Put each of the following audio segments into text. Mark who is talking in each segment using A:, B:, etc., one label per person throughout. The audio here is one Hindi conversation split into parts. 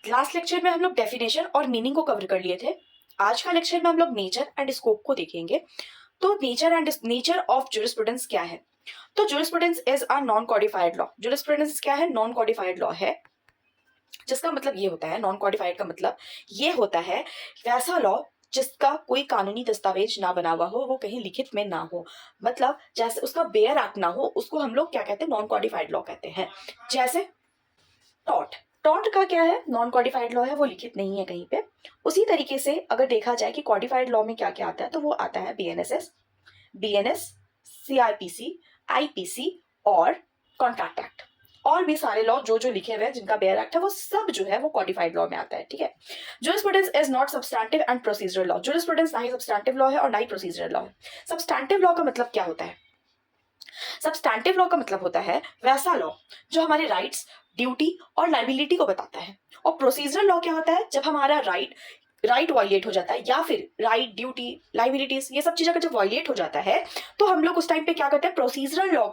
A: लास्ट लेक्चर में हम लोग डेफिनेशन और मीनिंग को कवर कर लिए थे। आज का लेक्चर में हम लोग नेचर एंड स्कोप को देखेंगे। तो नेचर ऑफ ज्यूरिस्प्रूडेंस क्या है? तो jurisprudence is a non codified law. Jurisprudence क्या है? नॉन कॉडिफाइड लॉ है, जिसका मतलब ये होता है, नॉन कॉडिफाइड का मतलब ये होता है वैसा लॉ जिसका कोई कानूनी दस्तावेज ना बना हुआ हो, वो कहीं लिखित में ना हो, मतलब जैसे उसका बेयर एक्ट ना हो, उसको हम लोग क्या कहते हैं? नॉन कॉडिफाइड लॉ कहते हैं। जैसे टॉर्ट, टॉर्ट का क्या है? नॉन कॉडिफाइड लॉ है, वो लिखित नहीं है कहीं पे। उसी तरीके से अगर देखा जाए कि कॉडिफाइड लॉ में क्या क्या आता है, तो वो आता है बीएनएस, सीआरपीसी, आईपीसी और कॉन्ट्रैक्ट एक्ट। और भी सारे लॉ जो जो लिखे हुए हैं जिनका बेयर एक्ट है, वो सब जो है वो कॉडिफाइड लॉ में आता है। ठीक है। Jurisprudence is not substantive and procedural law. Jurisprudence ना ही सब्सटैंटिव लॉ है और ना ही प्रोसीजरल लॉ है। सब्सटैंटिव लॉ का मतलब क्या होता है? सब्सटैंटिव लॉ का मतलब होता है वैसा लॉ जो हमारे राइट्स, ड्यूटी और लाइबिलिटी को बताता है। और प्रोसीजरल लॉ क्या होता है? जब हमारा राइट वायलेट हो जाता है, या फिर राइट, ड्यूटी, लाइबिलिटीज, ये सब चीजें अगर जब वायलेट हो जाता है, तो हम लोग उस टाइम पे क्या करते हैं? प्रोसीजरल लॉ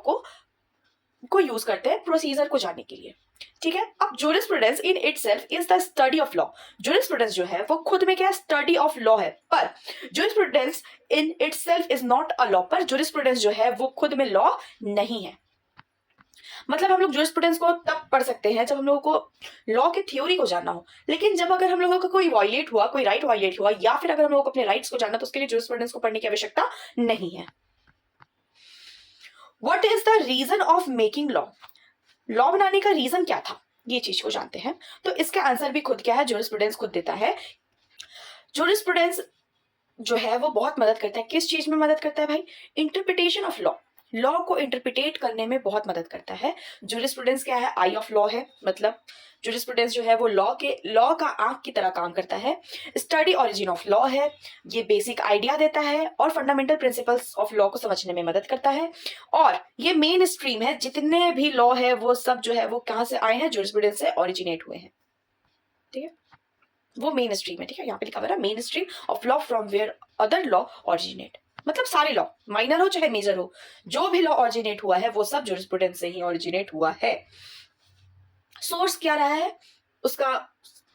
A: को यूज करते हैं प्रोसीजर को जानने के लिए। ठीक है। अब jurisprudence in itself is the study of law. Jurisprudence जो है वो खुद में क्या? स्टडी ऑफ लॉ है। पर jurisprudence in itself is not a law. पर ज्यूरिस्प्रूडेंस जो है वो खुद में लॉ नहीं है। मतलब हम लोग ज्यूरिस्प्रूडेंस को तब पढ़ सकते हैं जब हम लोगों को लॉ के थ्योरी को जानना हो, लेकिन जब अगर हम लोगों का कोई वायलेट हुआ, कोई राइट वायलेट हुआ, या फिर अगर हम लोगों को अपने राइट्स को जानना, तो उसके लिए ज्यूरिस्प्रूडेंस को पढ़ने की आवश्यकता नहीं है। What is the reason of making law? Law बनाने का रीजन क्या था, ये चीज को जानते हैं। तो इसका आंसर भी खुद क्या है? ज्यूरिस्प्रूडेंस खुद देता है। ज्यूरिस्प्रूडेंस जो है वो बहुत मदद करता है। किस चीज में मदद करता है भाई? Interpretation of law. लॉ को इंटरप्रिटेट करने में बहुत मदद करता है। ज्यूरिस्प्रूडेंस क्या है? आई ऑफ लॉ है। मतलब ज्यूरिस्प्रूडेंस जो है वो लॉ का आंख की तरह काम करता है। स्टडी ओरिजिन ऑफ लॉ है, ये बेसिक आइडिया देता है और फंडामेंटल प्रिंसिपल्स ऑफ लॉ को समझने में मदद करता है। और ये मेन स्ट्रीम है, जितने भी लॉ है वो सब जो है वो कहां से आए हैं? ज्यूरिस्प्रूडेंस से ओरिजिनेट हुए हैं। ठीक है, वो मेन स्ट्रीम है। ठीक है, यहाँ पे लिखा हुआ है main stream of law from where other law originate. मतलब सारे लॉ, माइनर हो चाहे मेजर हो, जो भी लॉ ओरिजिनेट हुआ है वो सब ज्यूरिस्प्रूडेंस से ही ओरिजिनेट हुआ है। सोर्स क्या रहा है, उसका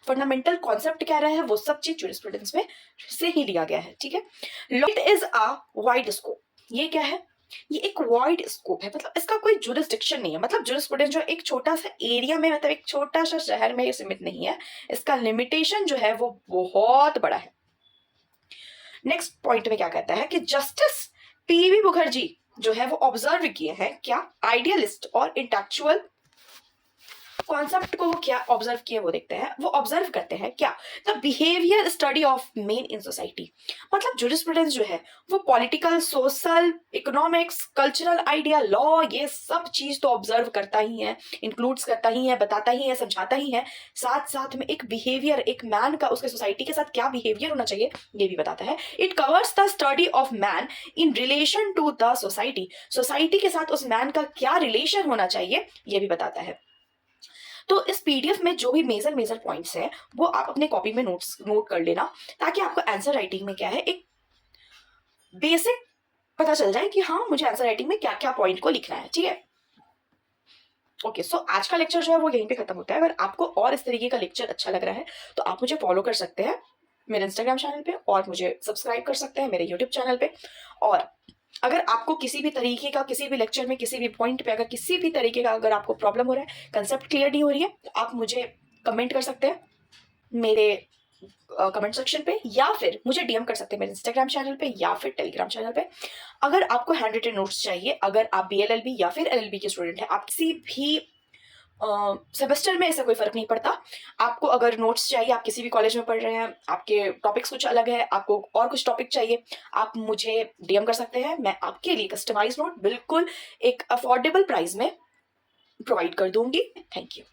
A: फंडामेंटल कॉन्सेप्ट क्या रहा है, वो सब चीज ज्यूरिस्प्रूडेंस में से ही लिया गया है। ठीक है। Law is a wide scope. ये क्या है? ये एक वाइड स्कोप है, मतलब इसका कोई जुरिस्डिक्शन नहीं है। मतलब ज्यूरिस्प्रूडेंस जो एक छोटा सा एरिया में, मतलब एक छोटा सा शहर में सीमित नहीं है। इसका लिमिटेशन जो है वो बहुत बड़ा है। नेक्स्ट पॉइंट में क्या कहता है कि जस्टिस पीवी मुखर्जी जो है वो ऑब्जर्व किए हैं क्या? आइडियलिस्ट और इंटेलेक्चुअल कॉन्सेप्ट को वो क्या ऑब्जर्व किए, वो देखते हैं। वो ऑब्जर्व करते हैं क्या? The behaviour study of main in society. मतलब ज्यूरिस्प्रूडेंस जो है वो political, social, economics, cultural idea, law, ये सब चीज तो ऑब्जर्व करता ही है, इंक्लूड्स करता ही है, बताता ही है, समझाता ही है। साथ साथ में एक बिहेवियर, एक मैन का उसके सोसाइटी के साथ क्या बिहेवियर होना चाहिए, ये भी बताता है। It covers the study of man in relation to the society. Society के साथ उस मैन का क्या रिलेशन होना चाहिए, ये भी बताता है। तो इस पीडीएफ में जो भी मेजर पॉइंट्स हैं वो आप अपने कॉपी में नोट कर लेना, ताकि आपको आंसर राइटिंग में क्या है, एक बेसिक पता चल जाए कि हाँ मुझे आंसर राइटिंग में क्या क्या पॉइंट को लिखना है। ठीक है। ओके, सो आज का लेक्चर जो है वो यहीं पे खत्म होता है। अगर आपको और इस तरीके का लेक्चर अच्छा लग रहा है तो आप मुझे फॉलो कर सकते हैं मेरे इंस्टाग्राम चैनल पे, और मुझे सब्सक्राइब कर सकते हैं मेरे यूट्यूब चैनल पे। और अगर आपको किसी भी तरीके का, किसी भी लेक्चर में, किसी भी पॉइंट पे, अगर किसी भी तरीके का अगर आपको प्रॉब्लम हो रहा है, कंसेप्ट क्लियर नहीं हो रही है, तो आप मुझे कमेंट कर सकते हैं मेरे कमेंट सेक्शन पे, या फिर मुझे डीएम कर सकते हैं मेरे इंस्टाग्राम चैनल पे या फिर टेलीग्राम चैनल पे। अगर आपको हैंड रिटन नोट्स चाहिए, अगर आप बीएलएलबी या फिर एलएलबी के स्टूडेंट हैं, आप किसी भी सेमेस्टर में ऐसा कोई फर्क नहीं पड़ता, आपको अगर नोट्स चाहिए, आप किसी भी कॉलेज में पढ़ रहे हैं, आपके टॉपिक्स कुछ अलग है, आपको और कुछ टॉपिक चाहिए, आप मुझे डीएम कर सकते हैं। मैं आपके लिए कस्टमाइज नोट बिल्कुल एक अफोर्डेबल प्राइस में प्रोवाइड कर दूंगी। Thank you.